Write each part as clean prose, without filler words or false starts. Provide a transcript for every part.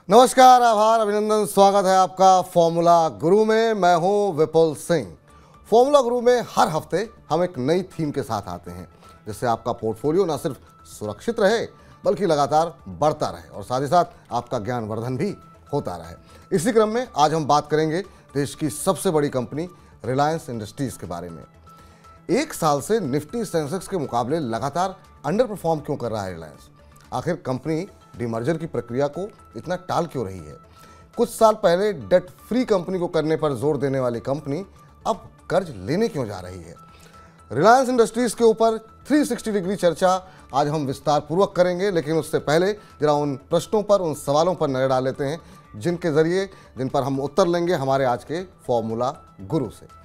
नमस्कार, आभार, अभिनंदन, स्वागत है आपका फॉर्मूला गुरु में। मैं हूं विपुल सिंह। फॉर्मूला गुरु में हर हफ्ते हम एक नई थीम के साथ आते हैं जिससे आपका पोर्टफोलियो न सिर्फ सुरक्षित रहे बल्कि लगातार बढ़ता रहे और साथ ही साथ आपका ज्ञानवर्धन भी होता रहे। इसी क्रम में आज हम बात करेंगे देश की सबसे बड़ी कंपनी रिलायंस इंडस्ट्रीज के बारे में। एक साल से निफ्टी सेंसेक्स के मुकाबले लगातार अंडर परफॉर्म क्यों कर रहा है रिलायंस? आखिर कंपनी डीमर्जर की प्रक्रिया को इतना टाल क्यों रही है? कुछ साल पहले डेट फ्री कंपनी को करने पर जोर देने वाली कंपनी अब कर्ज लेने क्यों जा रही है? रिलायंस इंडस्ट्रीज के ऊपर 360 डिग्री चर्चा आज हम विस्तार पूर्वक करेंगे, लेकिन उससे पहले जरा उन प्रश्नों पर, उन सवालों पर नजर डाल लेते हैं जिन पर हम उत्तर लेंगे हमारे आज के फॉर्मूला गुरु से।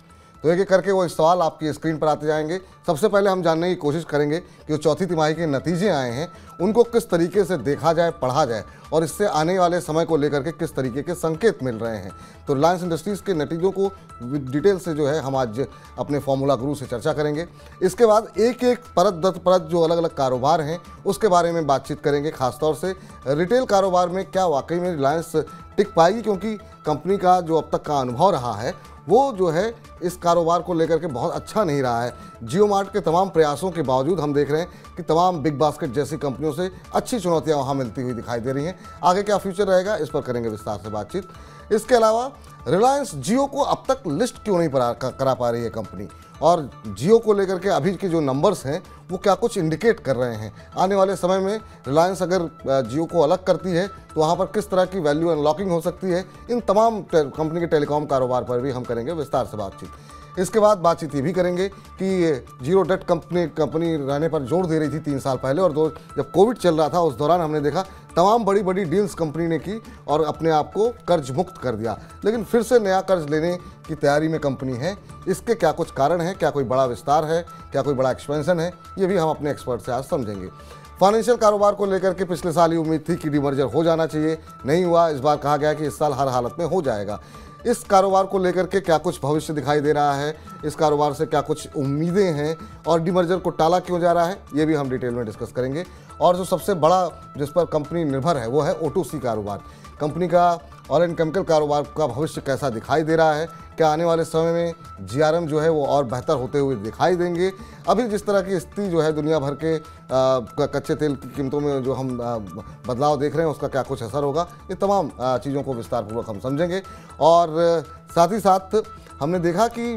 तो एक एक करके वो सवाल आपकी स्क्रीन पर आते जाएंगे। सबसे पहले हम जानने की कोशिश करेंगे कि जो चौथी तिमाही के नतीजे आए हैं उनको किस तरीके से देखा जाए, पढ़ा जाए और इससे आने वाले समय को लेकर के किस तरीके के संकेत मिल रहे हैं। तो रिलायंस इंडस्ट्रीज के नतीजों को डिटेल से जो है हम आज अपने फॉर्मूला गुरु से चर्चा करेंगे। इसके बाद एक एक परत दर परत जो अलग अलग कारोबार हैं उसके बारे में बातचीत करेंगे। खासतौर से रिटेल कारोबार में क्या वाकई में रिलायंस टिक पाएगी, क्योंकि कंपनी का जो अब तक का अनुभव रहा है वो जो है इस कारोबार को लेकर के बहुत अच्छा नहीं रहा है। जियो मार्ट के तमाम प्रयासों के बावजूद हम देख रहे हैं कि तमाम बिग बास्केट जैसी कंपनियों से अच्छी चुनौतियां वहां मिलती हुई दिखाई दे रही हैं। आगे क्या फ्यूचर रहेगा, इस पर करेंगे विस्तार से बातचीत। इसके अलावा रिलायंस जियो को अब तक लिस्ट क्यों नहीं करा पा रही है कंपनी, और जियो को लेकर के अभी के जो नंबर्स हैं वो क्या कुछ इंडिकेट कर रहे हैं? आने वाले समय में रिलायंस अगर जियो को अलग करती है तो वहाँ पर किस तरह की वैल्यू अनलॉकिंग हो सकती है? इन तमाम कंपनी के टेलीकॉम कारोबार पर भी हम करेंगे विस्तार से बातचीत। इसके बाद बातचीत ये भी करेंगे कि जीरो डेट कंपनी रहने पर जोर दे रही थी 3 साल पहले, और जब कोविड चल रहा था उस दौरान हमने देखा तमाम बड़ी बड़ी डील्स कंपनी ने की और अपने आप को कर्ज मुक्त कर दिया, लेकिन फिर से नया कर्ज लेने की तैयारी में कंपनी है। इसके क्या कुछ कारण हैं? क्या कोई बड़ा विस्तार है? क्या कोई बड़ा एक्सपेंशन है? ये भी हम अपने एक्सपर्ट से आज समझेंगे। फाइनेंशियल कारोबार को लेकर के पिछले साल ही उम्मीद थी कि डीमर्जर हो जाना चाहिए, नहीं हुआ। इस बार कहा गया कि इस साल हर हालत में हो जाएगा। इस कारोबार को लेकर के क्या कुछ भविष्य दिखाई दे रहा है, इस कारोबार से क्या कुछ उम्मीदें हैं और डीमर्जर को टाला क्यों जा रहा है, ये भी हम डिटेल में डिस्कस करेंगे। और जो सबसे बड़ा जिस पर कंपनी निर्भर है वो है O2C कारोबार। कंपनी का ऑयल एंड केमिकल कारोबार का भविष्य कैसा दिखाई दे रहा है? क्या आने वाले समय में GRM जो है वो और बेहतर होते हुए दिखाई देंगे? अभी जिस तरह की स्थिति जो है दुनिया भर के कच्चे तेल की कीमतों में जो हम बदलाव देख रहे हैं उसका क्या कुछ असर होगा? ये तमाम चीज़ों को विस्तारपूर्वक हम समझेंगे। और साथ ही साथ हमने देखा कि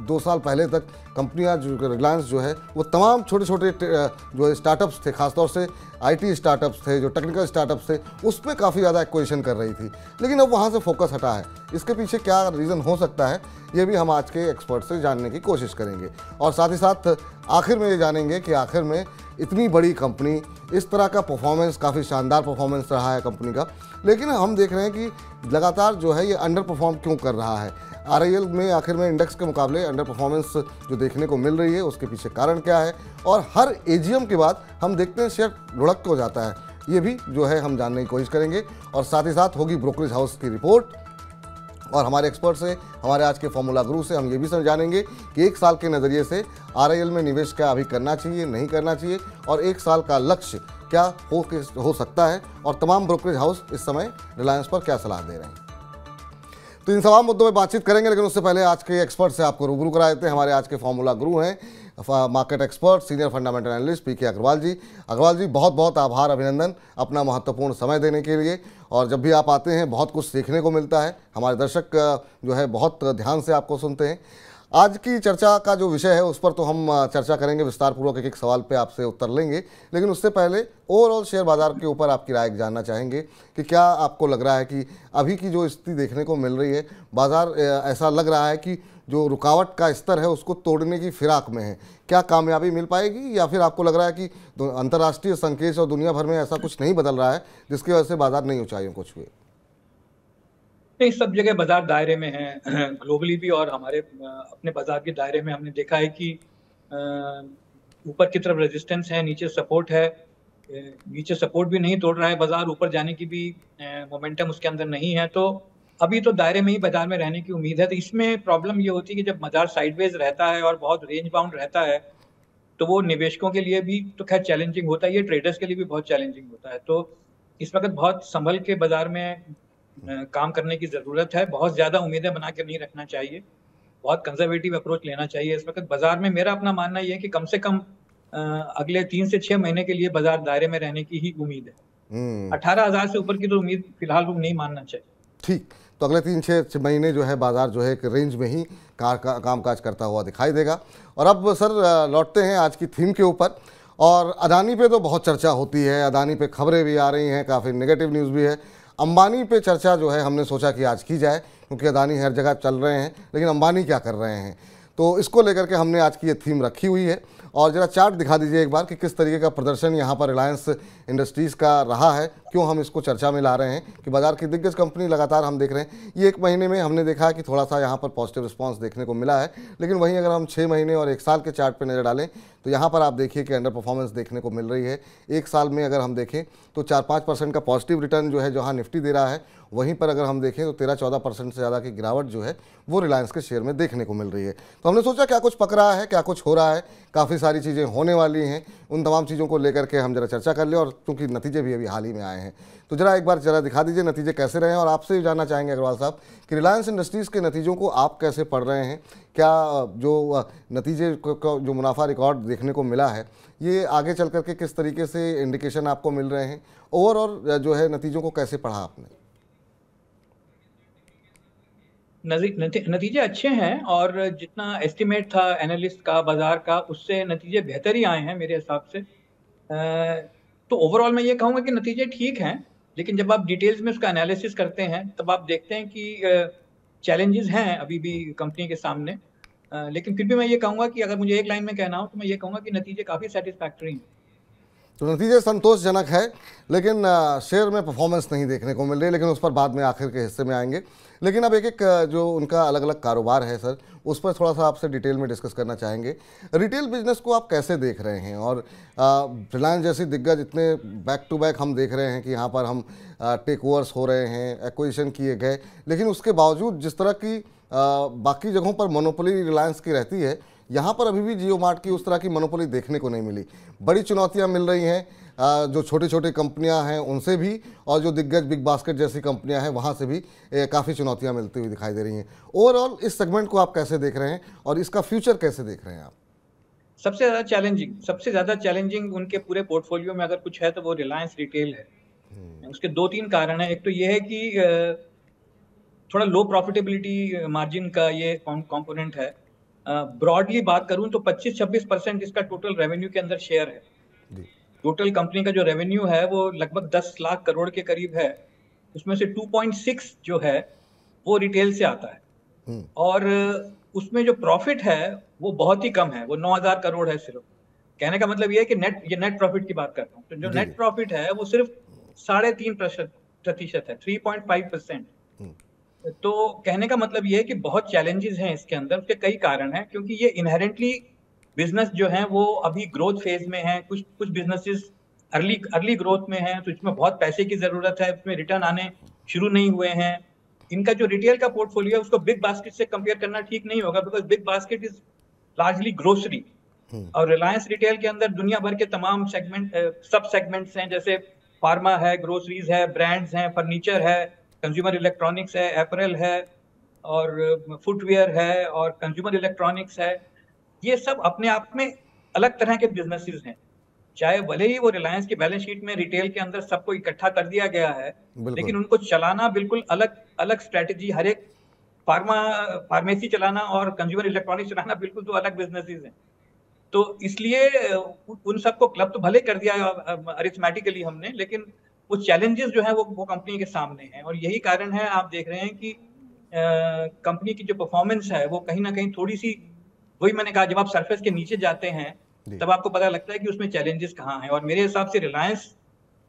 2 साल पहले तक कंपनियां जो रिलायंस जो है वो तमाम छोटे छोटे जो स्टार्टअप्स थे, खासतौर से IT स्टार्टअप्स थे, जो टेक्निकल स्टार्टअप्स थे, उस पर काफ़ी ज़्यादा एक्विजिशन कर रही थी, लेकिन अब वहाँ से फोकस हटा है। इसके पीछे क्या रीज़न हो सकता है, ये भी हम आज के एक्सपर्ट से जानने की कोशिश करेंगे। और साथ ही साथ आखिर में ये जानेंगे कि आखिर में इतनी बड़ी कंपनी, इस तरह का परफॉर्मेंस, काफ़ी शानदार परफॉर्मेंस रहा है कंपनी का, लेकिन हम देख रहे हैं कि लगातार जो है ये अंडर परफॉर्म क्यों कर रहा है? RIL में आखिर में इंडेक्स के मुकाबले अंडर परफॉर्मेंस जो देखने को मिल रही है उसके पीछे कारण क्या है? और हर AGM के बाद हम देखते हैं शेयर लुढ़क हो जाता है, ये भी जो है हम जानने की कोशिश करेंगे। और साथ ही साथ होगी ब्रोकरेज हाउस की रिपोर्ट, और हमारे एक्सपर्ट से, हमारे आज के फॉर्मूला गुरु से हम ये भी जानेंगे कि 1 साल के नज़रिए से RIL में निवेश क्या अभी करना चाहिए, नहीं करना चाहिए, और 1 साल का लक्ष्य क्या हो सकता है, और तमाम ब्रोकरेज हाउस इस समय रिलायंस पर क्या सलाह दे रहे हैं। तो इन तमाम मुद्दों में बातचीत करेंगे, लेकिन उससे पहले आज के एक्सपर्ट से आपको रूबरू करा देते हैं। हमारे आज के फॉर्मूला गुरु हैं market expert, senior fundamental analyst PK Agarwal ji. Agarwal ji, बहुत बहुत आभार, अभिनंदन अपना महत्वपूर्ण समय देने के लिए। और जब भी आप आते हैं बहुत कुछ सीखने को मिलता है, हमारे दर्शक जो है बहुत ध्यान से आपको सुनते हैं। आज की चर्चा का जो विषय है उस पर तो हम चर्चा करेंगे विस्तारपूर्वक, एक सवाल पे आपसे उत्तर लेंगे, लेकिन उससे पहले ओवरऑल शेयर बाजार के ऊपर आपकी राय जानना चाहेंगे कि क्या आपको लग रहा है कि अभी की जो स्थिति देखने को मिल रही है, बाजार ऐसा लग रहा है कि जो रुकावट का स्तर है उसको तोड़ने की फिराक में है? क्या कामयाबी मिल पाएगी, या फिर आपको लग रहा है कि अंतर्राष्ट्रीय संकेत और दुनिया भर में ऐसा कुछ नहीं बदल रहा है जिसकी वजह से बाजार नई ऊंचाइयों को छुए? नहीं, सब जगह बाजार दायरे में है ग्लोबली भी, और हमारे अपने बाजार के दायरे में हमने देखा है कि ऊपर की तरफ रेजिस्टेंस है, नीचे सपोर्ट है। नीचे सपोर्ट भी नहीं तोड़ रहा है बाजार, ऊपर जाने की भी मोमेंटम उसके अंदर नहीं है, तो अभी तो दायरे में ही बाजार में रहने की उम्मीद है। तो इसमें प्रॉब्लम ये होती है कि जब बाजार साइडवेज रहता है और बहुत रेंज बाउंड रहता है तो वो निवेशकों के लिए भी तो खैर चैलेंजिंग होता है, ये ट्रेडर्स के लिए भी बहुत चैलेंजिंग होता है। तो इस वक्त बहुत संभल के बाजार में काम करने की जरूरत है। बहुत ज्यादा उम्मीदें बना के नहीं रखना चाहिए, बहुत कंजर्वेटिव अप्रोच लेना चाहिए। इस वक्त बाजार में मेरा अपना मानना यह है कि कम से कम अगले 3 से 6 महीने के लिए बाजार दायरे में रहने की ही उम्मीद है। 18,000 से ऊपर की तो उम्मीद फिलहाल नहीं मानना चाहिए। ठीक, तो अगले 3-6 महीने जो है बाजार जो है एक रेंज में ही कामकाज करता हुआ दिखाई देगा। और अब सर लौटते हैं आज की थीम के ऊपर। और अदानी पे तो बहुत चर्चा होती है, अदानी पे खबरें भी आ रही हैं, काफ़ी नेगेटिव न्यूज़ भी है। अंबानी पे चर्चा जो है हमने सोचा कि आज की जाए, क्योंकि अदानी हर जगह चल रहे हैं, लेकिन अंबानी क्या कर रहे हैं, तो इसको लेकर के हमने आज की ये थीम रखी हुई है। और ज़रा चार्ट दिखा दीजिए एक बार कि किस तरीके का प्रदर्शन यहाँ पर रिलायंस इंडस्ट्रीज़ का रहा है। क्यों हम इसको चर्चा में ला रहे हैं कि बाजार की दिग्गज कंपनी लगातार हम देख रहे हैं, ये 1 महीने में हमने देखा है कि थोड़ा सा यहाँ पर पॉजिटिव रिस्पांस देखने को मिला है, लेकिन वहीं अगर हम 6 महीने और 1 साल के चार्ट पर नज़र डालें तो यहाँ पर आप देखिए कि अंडर परफॉर्मेंस देखने को मिल रही है। 1 साल में अगर हम देखें तो 4-5% का पॉजिटिव रिटर्न जो है जहाँ निफ्टी दे रहा है, वहीं पर अगर हम देखें तो 13-14% से ज़्यादा की गिरावट जो है वो रिलायंस के शेयर में देखने को मिल रही है। तो हमने सोचा क्या कुछ पक रहा है, क्या कुछ हो रहा है, काफ़ी सारी चीज़ें होने वाली हैं, उन तमाम चीज़ों को लेकर के हम जरा चर्चा कर लें। और क्योंकि नतीजे भी अभी हाल ही में आए हैं, तो जरा एक बार जरा दिखा दीजिए नतीजे कैसे रहे हैं। और आपसे जानना चाहेंगे अग्रवाल साहब कि रिलायंस इंडस्ट्रीज़ के नतीजों को आप कैसे पढ़ रहे हैं, क्या जो नतीजे को जो मुनाफा रिकॉर्ड देखने को मिला है, ये आगे चल करके किस तरीके से इंडिकेशन आपको मिल रहे हैं, ओवरऑल जो है नतीजों को कैसे पढ़ा आपने? नतीजे अच्छे हैं और जितना एस्टिमेट था एनालिस्ट का, बाजार का, उससे नतीजे बेहतर ही आए हैं मेरे हिसाब से। तो ओवरऑल मैं ये कहूँगा कि नतीजे ठीक हैं, लेकिन जब आप डिटेल्स में उसका एनालिसिस करते हैं तब आप देखते हैं कि चैलेंजेस हैं अभी भी कंपनी के सामने। लेकिन फिर भी मैं ये कहूँगा कि अगर मुझे एक लाइन में कहना हो तो मैं ये कहूँगा कि नतीजे काफ़ी सेटिस्फैक्टरी हैं। तो नतीजे संतोषजनक है, लेकिन शेयर में परफॉर्मेंस नहीं देखने को मिल रही, लेकिन उस पर बाद में आखिर के हिस्से में आएंगे। लेकिन अब एक जो उनका अलग अलग कारोबार है सर, उस पर थोड़ा सा आपसे डिटेल में डिस्कस करना चाहेंगे। रिटेल बिजनेस को आप कैसे देख रहे हैं? और रिलायंस जैसी दिग्गज इतने बैक टू बैक हम देख रहे हैं कि यहाँ पर हम टेक ओवर्स हो रहे हैं, एक्विजिशन किए गए, लेकिन उसके बावजूद जिस तरह की बाकी जगहों पर मोनोपोली रिलायंस की रहती है, यहाँ पर अभी भी जियो मार्ट की उस तरह की मोनोपोली देखने को नहीं मिली। बड़ी चुनौतियाँ मिल रही हैं, जो छोटी छोटी कंपनियां हैं उनसे भी, और जो दिग्गज बिग बास्केट जैसी कंपनियां हैं वहाँ से भी काफ़ी चुनौतियां मिलती हुई दिखाई दे रही हैं। ओवरऑल इस सेगमेंट को आप कैसे देख रहे हैं और इसका फ्यूचर कैसे देख रहे हैं आप? सबसे ज़्यादा चैलेंजिंग उनके पूरे पोर्टफोलियो में अगर कुछ है तो वो रिलायंस रिटेल है। उसके 2-3 कारण हैं। एक तो ये है कि थोड़ा लो प्रॉफिटेबिलिटी मार्जिन का ये कॉम्पोनेंट है। ब्रॉडली बात करूं तो 25-26% इसका टोटल रेवेन्यू के अंदर शेयर है। टोटल कंपनी का जो रेवेन्यू है वो लगभग 10 लाख करोड़ के करीब है, उसमें से 2.6 जो है वो रिटेल से आता है। और उसमें जो प्रॉफिट है वो बहुत ही कम है, वो 9,000 करोड़ है सिर्फ। कहने का मतलब ये है कि नेट प्रॉफिट की बात करता हूँ, तो जो नेट प्रॉफिट है वो सिर्फ 3.5% है, 3.5%। तो कहने का मतलब ये है कि बहुत चैलेंजेस हैं इसके अंदर। उसके कई कारण हैं, क्योंकि ये इनहेरेंटली बिजनेस जो है वो अभी ग्रोथ फेज में है। कुछ बिजनेसेस अर्ली ग्रोथ में हैं, तो इसमें बहुत पैसे की जरूरत है, उसमें रिटर्न आने शुरू नहीं हुए हैं। इनका जो रिटेल का पोर्टफोलियो है उसको बिग बास्केट से कंपेयर करना ठीक नहीं होगा, because big basket is largely grocery, और रिलायंस रिटेल के अंदर दुनिया भर के तमाम सब सेगमेंट्स हैं, जैसे फार्मा है, ग्रोसरीज है, ब्रांड्स हैं, फर्नीचर है, कंज्यूमर इलेक्ट्रॉनिक्स है, एपरल है, और फुटवेयर है, और कंज्यूमर इलेक्ट्रॉनिक्स है। ये सब अपने आप में अलग तरह के बिजनेसेस हैं। चाहे भले ही वो रिलायंस की बैलेंस शीट में रिटेल के अंदर सबको इकट्ठा कर दिया गया है, लेकिन उनको चलाना बिल्कुल अलग अलग स्ट्रेटेजी, हर एक फार्मेसी चलाना और कंज्यूमर इलेक्ट्रॉनिक्स चलाना बिल्कुल दो अलग बिजनेसेस हैं। तो इसलिए उन सबको क्लब तो भले कर दिया अरिथमेटिकली हमने, लेकिन वो चैलेंजेस जो है वो कंपनी के सामने हैं। और यही कारण है, आप देख रहे हैं कि कंपनी की जो परफॉर्मेंस है वो कहीं ना कहीं थोड़ी सी, वही मैंने कहा, जब आप सरफेस के नीचे जाते हैं तब आपको पता लगता है कि उसमें चैलेंजेस कहाँ हैं। और मेरे हिसाब से रिलायंस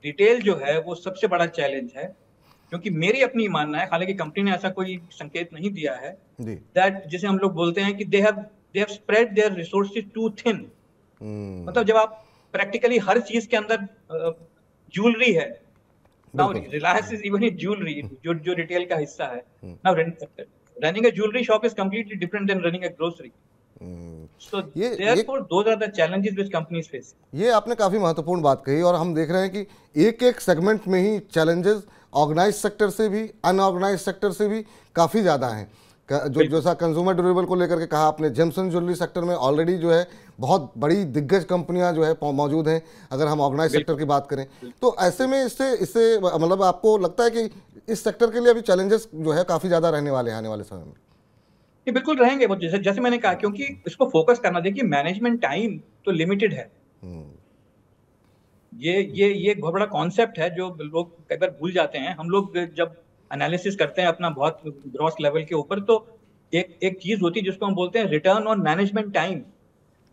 रिटेल जो है वो सबसे बड़ा चैलेंज है, क्योंकि मेरी अपनी मानना है, हालांकि कंपनी ने ऐसा कोई संकेत नहीं दिया है, दैट जिसे हम लोग बोलते हैं कि they have spread their resources too thin. मतलब जब आप प्रैक्टिकली हर चीज के अंदर ज्वेलरी है, now Reliance is even in jewellery, जो रिटेल का हिस्सा है। Now running a jewellery shop is completely different than running a grocery. So ये therefore those are the challenges which companies face. ये आपने काफ़ी महत्वपूर्ण बात कही और हम देख रहे हैं कि एक एक सेगमेंट में ही चैलेंजेस ऑर्गेनाइज सेक्टर से भी अनऑर्गेनाइज सेक्टर से भी काफ़ी ज़्यादा हैं। जो जैसा कंज्यूमर ड्यूरेबल को लेकर के कहा आपने, जेम्स एंड ज्वेलरी सेक्टर में ऑलरेडी जो है बहुत बड़ी दिग्गज कंपनियां जो है मौजूद हैं, अगर हम ऑर्गेनाइज सेक्टर की बात करें तो। ऐसे में इससे इससे मतलब आपको लगता है कि इस सेक्टर के लिए अभी चैलेंजेस जो है काफ़ी ज़्यादा रहने वाले हैं आने वाले समय में? ये बिल्कुल रहेंगे वो, जैसे जैसे मैंने कहा, क्योंकि इसको फोकस करना, देखिए मैनेजमेंट टाइम तो लिमिटेड है। ये एक बहुत बड़ा कॉन्सेप्ट है जो लोग कई बार भूल जाते हैं। हम लोग जब एनालिसिस करते हैं अपना बहुत ग्रॉस लेवल के ऊपर, तो एक चीज होती है जिसको हम बोलते हैं रिटर्न ऑन मैनेजमेंट टाइम।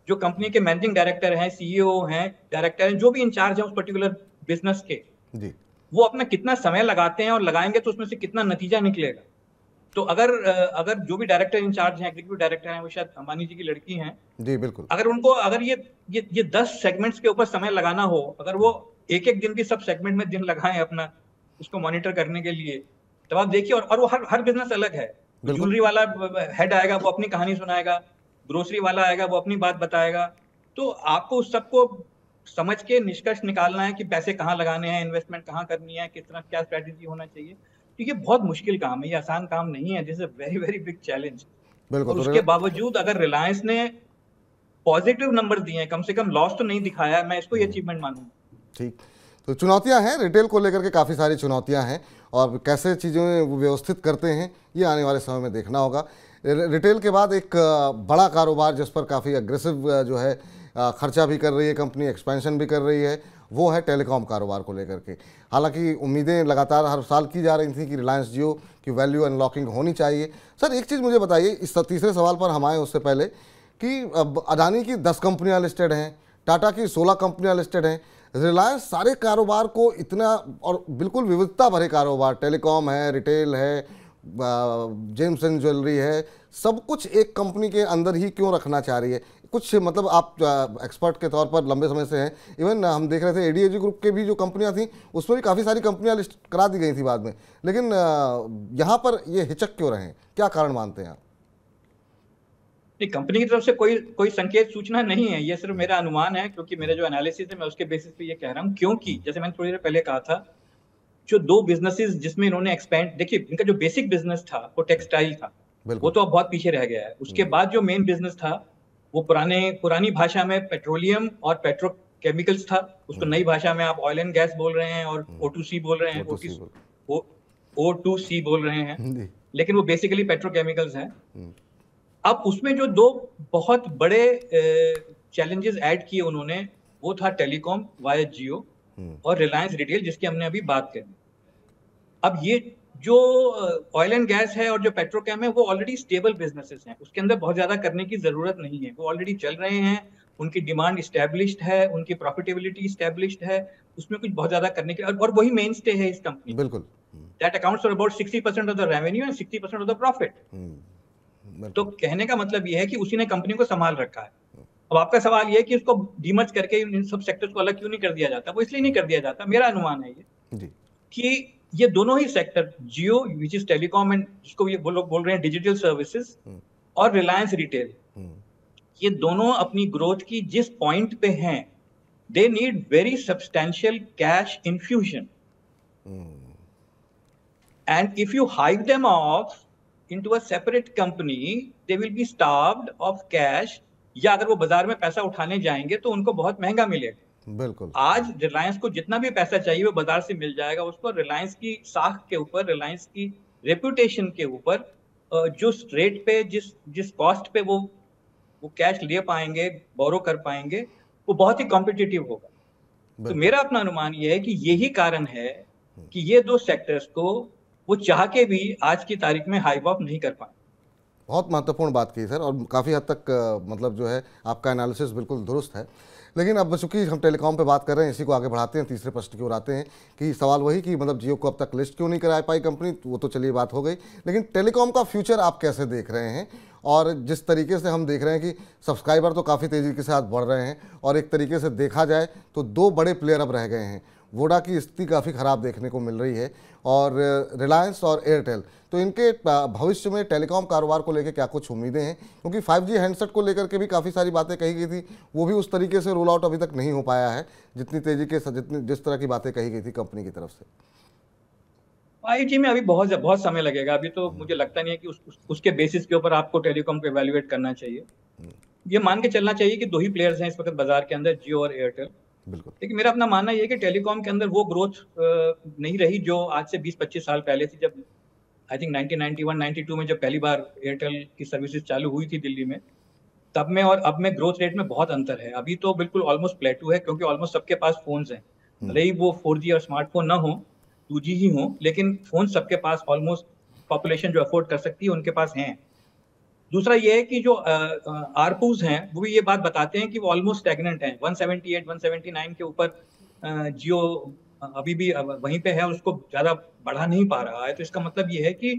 जो कंपनी के मैनेजिंग डायरेक्टर हैं, सीईओ हैं, डायरेक्टर हैं, जो भी इंचार्ज है उस पर्टिकुलर बिजनेस के जी, वो अपना कितना समय लगाते हैं और लगाएंगे तो उसमें से कितना नतीजा निकलेगा। तो अगर जो भी डायरेक्टर इंचार्ज हैं, एग्जीक्यूटिव डायरेक्टर हैं, वो शायद अंबानी जी की लड़की हैं जी बिल्कुल, अगर उनको अगर ये 10 सेगमेंट्स के ऊपर समय लगाना हो, अगर वो एक एक दिन भी सब सेगमेंट में दिन लगाएं अपना उसको मॉनिटर करने के लिए, तब आप देखिए। और वो हर बिजनेस अलग है। ज्वेलरी वाला हेड आएगा, वो अपनी कहानी सुनाएगा, ग्रोसरी वाला आएगा, वो अपनी बात बताएगा। तो आपको उस सबको समझ के निष्कर्ष निकालना है कि पैसे कहाँ लगाने हैं, इन्वेस्टमेंट कहाँ करनी है, किस तरह क्या स्ट्रेटेजी होना चाहिए। तो ये बहुत मुश्किल काम है, ये आसान काम नहीं है। This is a very very big challenge. बिल्कुल। और तो उसके बावजूद अगर रिलायंस ने पॉजिटिव नंबर दिए हैं, कम से कम लॉस तो नहीं दिखाया, मैं इसको ये अचीवमेंट मानूंगा। ठीक, तो चुनौतियां हैं रिटेल को लेकर के, काफ़ी सारी चुनौतियां हैं और कैसे चीज़ें वो व्यवस्थित करते हैं ये आने वाले समय में देखना होगा। रिटेल के बाद एक बड़ा कारोबार जिस पर काफ़ी अग्रेसिव जो है खर्चा भी कर रही है कंपनी, एक्सपेंशन भी कर रही है, वो है टेलीकॉम कारोबार को लेकर के। हालांकि उम्मीदें लगातार हर साल की जा रही थी कि रिलायंस जियो की वैल्यू अनलॉकिंग होनी चाहिए। सर एक चीज़ मुझे बताइए, इस तीसरे सवाल पर हम आए उससे पहले, कि अब अडानी की 10 कंपनियां लिस्टेड हैं, टाटा की 16 कंपनियां लिस्टेड हैं, रिलायंस सारे कारोबार को इतना, और बिल्कुल विविधता भरे कारोबार, टेलीकॉम है, रिटेल है, जेम्स एंड ज्वेलरी है, सब कुछ एक कंपनी के अंदर ही क्यों रखना चाह रही है? कुछ मतलब आप एक्सपर्ट के तौर पर लंबे समय से हैं, इवन हम देख रहे थे एडीएजी ग्रुप के भी जो कंपनियां थी उसमें भी काफ़ी सारी कंपनियां लिस्ट करा दी गई थी बाद में, लेकिन यहाँ पर ये हिचक क्यों रहे हैं, क्या कारण मानते हैं आप? कंपनी की तरफ से कोई संकेत सूचना नहीं है, ये सिर्फ मेरा अनुमान है, क्योंकि मेरा जो एनालिसिस है मैं उसके बेसिस पे ये कह रहा हूँ। क्योंकि जैसे मैंने थोड़ी देर पहले कहा था, जो 2 बिजनेसेस जिसमें इन्होंने एक्सपेंड, देखिए इनका जो बेसिक बिजनेस था वो टेक्सटाइल था, वो तो अब बहुत पीछे रह गया है। उसके बाद जो मेन बिजनेस था वो पुरानी भाषा में पेट्रोलियम और पेट्रोकेमिकल्स था, उसको नई भाषा में आप ऑयल एंड गैस बोल रहे हैं और O2C बोल रहे हैं, O2C बोल रहे हैं, लेकिन वो बेसिकली पेट्रोकेमिकल्स हैं। अब उसमें जो 2 बहुत बड़े चैलेंजेस ऐड किए उन्होंने, वो था टेलीकॉम वाया जियो और रिलायंस रिटेल, जिसकी हमने अभी बात करी। अब ये जो ऑयल एंड गैस है और जो पेट्रोकेम है वो ऑलरेडी स्टेबल बिजनेसेस हैं, उसके अंदर बहुत ज्यादा करने की जरूरत नहीं है, वो ऑलरेडी चल रहे हैं, उनकी डिमांड स्टैब्लिश्ड है, उनकी प्रॉफिटेबिलिटी स्टैब्लिश्ड है, उसमें कुछ बहुत ज्यादा करने की, और वही मेन स्टे है इस कंपनी। बिल्कुल, that accounts for about 60% of the revenue and 60% of the profit. तो कहने का मतलब ये है कि उसी ने कंपनी को संभाल रखा है। अब आपका सवाल ये है कि उसको डीमर्ज करके इन सब सेक्टर्स को अलग क्यों नहीं कर दिया जाता? वो इसलिए नहीं कर दिया जाता, मेरा अनुमान है ये कि ये दोनों ही sector, Jio which is telecom and जिसको ये वो लोग बोल रहे हैं डिजिटल सर्विसेज, और रिलायंस रिटेल, ये दोनों अपनी ग्रोथ की जिस पॉइंट पे हैं, they need very substantial cash infusion, and if you hive them of into a separate company, they will be starved of cash, या अगर वो बाजार में पैसा उठाने जाएंगे तो उनको बहुत महंगा मिलेगा। बिल्कुल, आज रिलायंस को जितना भी पैसा चाहिए वो बाजार से मिल जाएगा उसको। रिलायंस की साख के ऊपर, रिलायंस की रेपुटेशन के ऊपर, जो रेट पे, जिस कॉस्ट पे वो कैश ले पाएंगे, बोरो कर पाएंगे, वो बहुत ही कॉम्पिटिटिव होगा। तो मेरा अपना अनुमान ये है कि यही कारण है कि ये 2 सेक्टर्स को वो चाह के भी आज की तारीख में हाइव ऑफ नहीं कर पाए। बहुत महत्वपूर्ण बात की सर, और काफ़ी हद तक मतलब जो है आपका एनालिसिस बिल्कुल दुरुस्त है। लेकिन अब चूंकि हम टेलीकॉम पे बात कर रहे हैं, इसी को आगे बढ़ाते हैं, तीसरे प्रश्न की ओर आते हैं कि सवाल वही कि मतलब जियो को अब तक लिस्ट क्यों नहीं करा पाई कंपनी, वो तो चलिए बात हो गई, लेकिन टेलीकॉम का फ्यूचर आप कैसे देख रहे हैं? और जिस तरीके से हम देख रहे हैं कि सब्सक्राइबर तो काफ़ी तेज़ी के साथ बढ़ रहे हैं, और एक तरीके से देखा जाए तो 2 बड़े प्लेयर अब रह गए हैं, वोडा की स्थिति काफ़ी ख़राब देखने को मिल रही है, और रिलायंस और एयरटेल, तो इनके भविष्य में टेलीकॉम कारोबार को लेकर क्या कुछ उम्मीदें हैं? क्योंकि 5G हैंडसेट को लेकर के भी काफ़ी सारी बातें कही गई थी, वो भी उस तरीके से रोल आउट अभी तक नहीं हो पाया है जितनी तेज़ी के जितनी जिस तरह की बातें कही गई थी कंपनी की तरफ से। 5G में अभी बहुत बहुत समय लगेगा। अभी तो मुझे लगता नहीं है कि उसके बेसिस के ऊपर आपको टेलीकॉम को इवैल्यूएट करना चाहिए। ये मान के चलना चाहिए कि दो ही प्लेयर्स हैं इस वक्त बाजार के अंदर, जियो और एयरटेल। बिल्कुल। लेकिन मेरा अपना मानना ये है कि टेलीकॉम के अंदर वो ग्रोथ नहीं रही जो आज से 20-25 साल पहले थी, जब आई थिंक 1991-92 में जब पहली बार एयरटेल की सर्विसेज चालू हुई थी दिल्ली में, तब में और अब में ग्रोथ रेट में बहुत अंतर है। अभी तो बिल्कुल ऑलमोस्ट प्लेटू है, क्योंकि ऑलमोस्ट सबके पास फोन्स हैं। भले ही वो 4G और स्मार्टफोन ना हो, 2G ही हो, लेकिन फोन सबके पास ऑलमोस्ट, पॉपुलेशन जो अफोर्ड कर सकती है उनके पास हैं। दूसरा ये है कि जो आरपूज हैं वो भी ये बात बताते हैं कि वो ऑलमोस्ट स्टैग्नेंट हैं, 178-179 के ऊपर। जियो अभी भी वहीं पे है, उसको ज्यादा बढ़ा नहीं पा रहा है। तो इसका मतलब ये है कि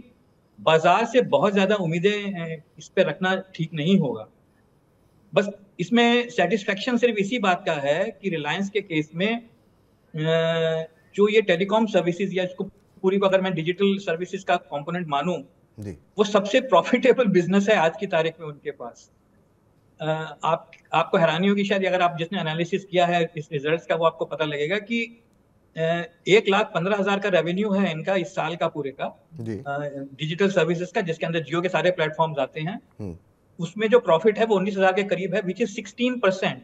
बाजार से बहुत ज्यादा उम्मीदें इस पे रखना ठीक नहीं होगा। बस इसमें सेटिस्फेक्शन सिर्फ इसी बात का है कि रिलायंस के केस में जो ये टेलीकॉम सर्विसेज, या इसको पूरी को अगर मैं डिजिटल सर्विसेज का कंपोनेंट मानूं, वो सबसे प्रॉफिटेबल बिजनेस है आज की तारीख में उनके पास। आपको हैरानी होगी शायद, अगर आप जिसने एनालिसिस किया है इस रिजल्ट्स का, वो आपको पता लगेगा कि 1,15,000 का रेवेन्यू है इनका इस साल का पूरे का, डिजिटल सर्विसेज का, जिसके अंदर जियो के सारे प्लेटफॉर्म्स आते हैं। उसमें जो प्रॉफिट है वो 19,000 के करीब है, which is 16%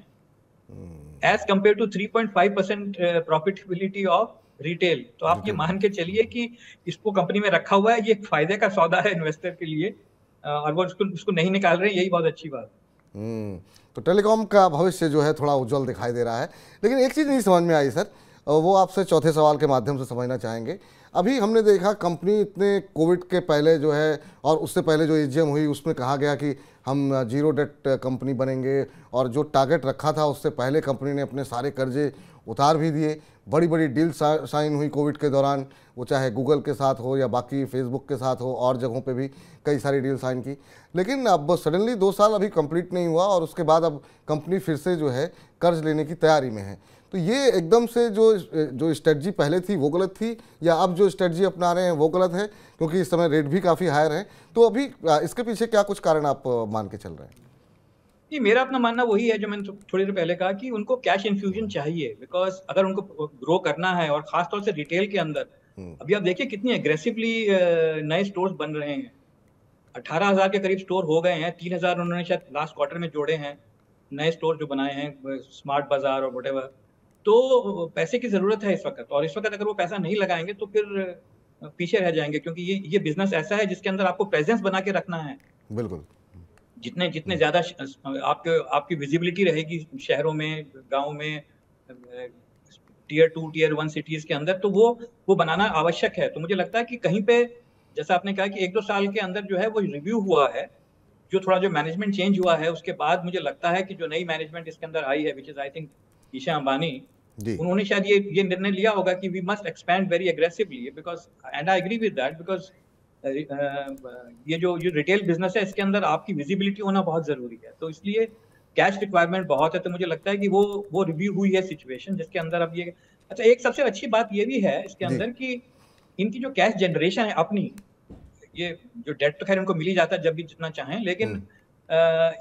as compare to 3.5% profitability of retail. तो आप ये मान के चलिए कि इसको कंपनी में रखा हुआ है, ये एक फायदे का सौदा है इन्वेस्टर के लिए, और वो उसको नहीं निकाल रहे, यही बहुत अच्छी बात है। तो टेलीकॉम का भविष्य जो है थोड़ा उज्जवल दिखाई दे रहा है। लेकिन एक चीज़ नहीं समझ में आई सर, वो आपसे चौथे सवाल के माध्यम से समझना चाहेंगे। अभी हमने देखा कंपनी इतने कोविड के पहले जो है, और उससे पहले जो एजीएम हुई उसमें कहा गया कि हम जीरो डेट कंपनी बनेंगे, और जो टारगेट रखा था उससे पहले कंपनी ने अपने सारे कर्जे उतार भी दिए। बड़ी बड़ी डील साइन हुई कोविड के दौरान, वो चाहे गूगल के साथ हो या बाकी फेसबुक के साथ हो, और जगहों पे भी कई सारी डील साइन की। लेकिन अब सडनली 2 साल अभी कंप्लीट नहीं हुआ, और उसके बाद अब कंपनी फिर से जो है कर्ज लेने की तैयारी में है। तो ये एकदम से जो स्ट्रेटजी पहले थी वो गलत थी, या अब जो स्ट्रेटजी अपना रहे हैं वो गलत है, क्योंकि इस समय रेट भी काफ़ी हायर है? तो अभी इसके पीछे क्या कुछ कारण आप मान के चल रहे हैं? जी, मेरा अपना मानना वही है जो मैंने थोड़ी देर पहले कहा, कि उनको कैश इन्फ्यूजन चाहिए, बिकॉज अगर उनको ग्रो करना है, और खासतौर से रिटेल के अंदर, अभी आप देखिए कितनी एग्रेसिवली नए स्टोर्स बन रहे हैं। 18,000 के करीब स्टोर हो गए हैं, 3,000 उन्होंने शायद लास्ट क्वार्टर में जोड़े हैं, नए स्टोर जो बनाए हैं, स्मार्ट बाजार और व्हाटएवर। तो पैसे की जरूरत है इस वक्त, और इस वक्त अगर वो पैसा नहीं लगाएंगे तो फिर पीछे रह जाएंगे, क्योंकि ये बिजनेस ऐसा है जिसके अंदर आपको प्रेजेंस बना के रखना है। बिल्कुल। जितने ज्यादा आपकी विजिबिलिटी रहेगी शहरों में, गांव में, टियर 2 टियर 1 सिटीज के अंदर, तो वो बनाना आवश्यक है। तो मुझे लगता है कि कहीं पे, जैसा आपने कहा कि 1-2 साल के अंदर जो है वो रिव्यू हुआ है, जो मैनेजमेंट चेंज हुआ है, उसके बाद मुझे लगता है कि जो नई मैनेजमेंट इसके अंदर आई है, which is I think Isha Ambani, उन्होंने शायद ये निर्णय लिया होगा कि we must expand very aggressively, because, and I agree with that, because ये जो रिटेल बिजनेस है इसके अंदर आपकी विजिबिलिटी होना बहुत जरूरी है। तो इसलिए कैश रिक्वायरमेंट बहुत है। तो मुझे लगता है कि वो रिव्यू हुई है सिचुएशन, जिसके अंदर अब ये, अच्छा, एक सबसे अच्छी बात ये भी है इसके अंदर कि इनकी जो कैश जनरेशन है अपनी, ये जो डेट तो खैर उनको मिल ही जाता है जब भी जितना चाहें, लेकिन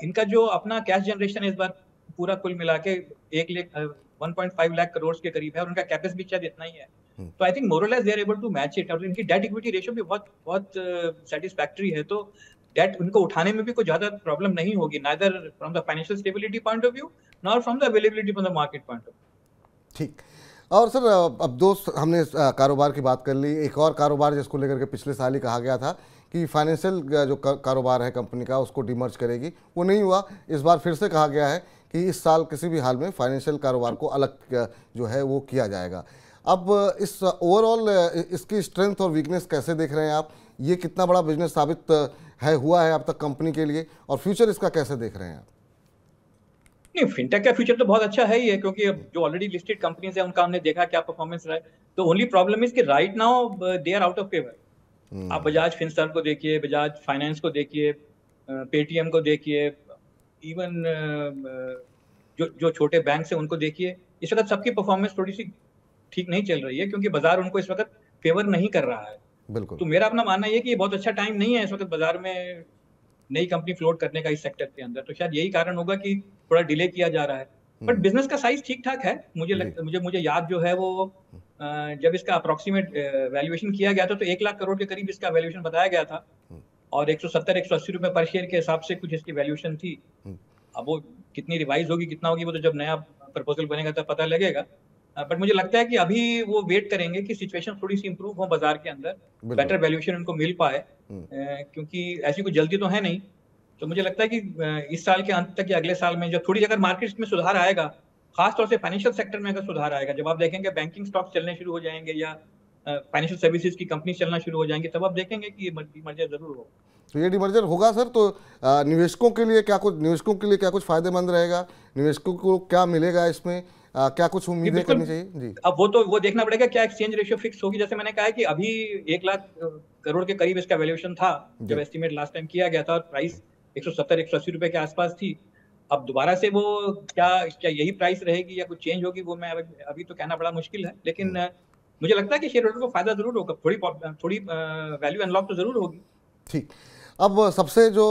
इनका जो अपना कैश जनरेशन इस बार पूरा कुल मिला के 1.5 लाख करोड़ के करीब है, और उनका कैपेक्स भी शायद इतना ही है। तो आई थिंक मोर और less they are able to match it, और इनकी डेट इक्विटी रेशियो भी बहुत सेटिस्फैक्टरी है। तो डेट उनको उठाने में भी कोई ज्यादा प्रॉब्लम नहीं होगी, neither from the financial stability point of view, nor from the availability from the market point of view. ठीक। और सर, अब दोस्त हमने कारोबार की बात कर ली, एक और कारोबार जिसको लेकर के पिछले साल ही कहा गया था कि फाइनेंशियल जो कारोबार है कंपनी का उसको डिमर्ज करेगी, वो नहीं हुआ। इस बार फिर से कहा गया है कि इस साल किसी भी हाल में फाइनेंशियल कारोबार को अलग जो है वो किया जाएगा। अब इस ओवरऑल इसकी स्ट्रेंथ और वीकनेस कैसे देख रहे हैं आप? ये कितना बड़ा बिजनेस साबित हुआ है अब तक कंपनी के लिए, और फ्यूचर इसका कैसे देख रहे हैं आप? नहीं, फिनटेक का फ्यूचर तो बहुत अच्छा है ही है, क्योंकि अब जो ऑलरेडी लिस्टेड कंपनीज है उनका हमने देखा क्या परफॉर्मेंस रहा है। तो ओनली प्रॉब्लम इज कि right now they are out of favour. आप बजाज फिनसर्व को देखिए, बजाज फाइनेंस को देखिए, पेटीएम को देखिए, इवन जो छोटे बैंक है उनको देखिए, इस वक्त सबकी परफॉर्मेंस थोड़ी सी ठीक नहीं चल रही है, क्योंकि बाजार उनको इस वक्त फेवर नहीं कर रहा है। बिल्कुल। तो मेरा अपना मानना ये है कि ये बहुत अच्छा टाइम नहीं है इस वक्त बाजार में नई कंपनी फ्लोट करने का इस सेक्टर के अंदर। तो शायद यही कारण होगा कि थोड़ा डिले किया जा रहा है। बट बिजनेस का साइज ठीक ठाक है। मुझे याद जो है वो जब इसका अप्रोक्सीमेट वैल्यूएशन किया गया था तो 1 लाख करोड़ के करीब इसका वैल्यूएशन बताया गया था और 170-180 रुपए पर शेयर के हिसाब से कुछ इसकी वैल्यूएशन थी। अब वो कितनी रिवाइज होगी, कितना होगी, वो तो जब नया प्रपोजल बनेगा तब पता लगेगा। बट मुझे लगता है कि अभी वो वेट करेंगे कि सिचुएशन थोड़ी सी इंप्रूव हो बाजार के अंदर, बेटर वैल्यूएशन उनको मिल पाए, क्योंकि ऐसी कोई जल्दी तो है नहीं। तो मुझे लगता है कि इस साल के अंत तक या अगले साल में जब थोड़ी अगर मार्केट में सुधार आएगा, खासतौर से फाइनेंशियल सेक्टर में अगर सुधार आएगा, जब आप देखेंगे बैंकिंग स्टॉक चलने शुरू हो जाएंगे या फाइनेंशियल सर्विसेज की कंपनी चलना शुरू हो जाएंगी, तब आप देखेंगे कि ये मर्जर जरूर होगा। तो ये डीमर्जर होगा सर, तो निवेशकों के लिए क्या कुछ फायदेमंद रहेगा? निवेशकों को क्या मिलेगा इसमें? क्या कुछ उम्मीदें करनी चाहिए जी? अब वो देखना पड़ेगा क्या एक्सचेंज रेशियो फिक्स होगी। जैसे मैंने कहा है कि अभी 1 लाख करोड़ के करीब इसका वैल्यूएशन था जब एस्टिमेट लास्ट टाइम किया गया था और प्राइस 170-180 रुपए के आसपास थी। अब दोबारा से वो क्या यही प्राइस रहेगी या कुछ चेंज होगी, वो मैं अभी तो कहना बड़ा मुश्किल है। लेकिन मुझे लगता है कि शेयर होल्डर को फायदा जरूर होगा, थोड़ी वैल्यू अनलॉक तो जरूर होगी। ठीक। अब सबसे जो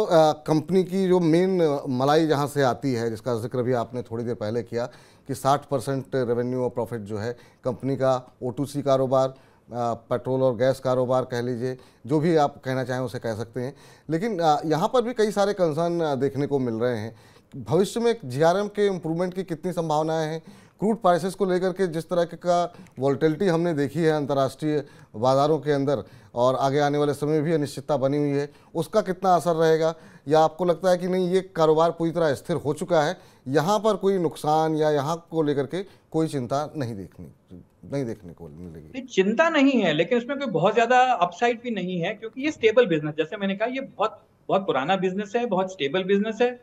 कंपनी की जो मेन मलाई जहाँ से आती है, जिसका जिक्र भी आपने थोड़ी देर पहले किया कि 60% रेवेन्यू और प्रॉफिट जो है कंपनी का O2C कारोबार, पेट्रोल और गैस कारोबार कह लीजिए, जो भी आप कहना चाहें उसे कह सकते हैं। लेकिन यहाँ पर भी कई सारे कंसर्न देखने को मिल रहे हैं। भविष्य में GRM के इम्प्रूवमेंट की कितनी संभावनाएं हैं? क्रूड प्राइसेस को लेकर के जिस तरह का वॉल्टिलिटी हमने देखी है अंतर्राष्ट्रीय बाज़ारों के अंदर और आगे आने वाले समय भी अनिश्चितता बनी हुई है, उसका कितना असर रहेगा? या आपको लगता है कि नहीं, ये कारोबार पूरी तरह स्थिर हो चुका है, यहाँ पर कोई नुकसान या यहाँ को लेकर के कोई चिंता नहीं देखने को मिलेगी? चिंता नहीं है, लेकिन इसमें कोई बहुत ज्यादा अपसाइड भी नहीं है, क्योंकि ये स्टेबल बिजनेस, जैसे मैंने कहा, ये बहुत बहुत पुराना बिजनेस है, बहुत स्टेबल बिजनेस है।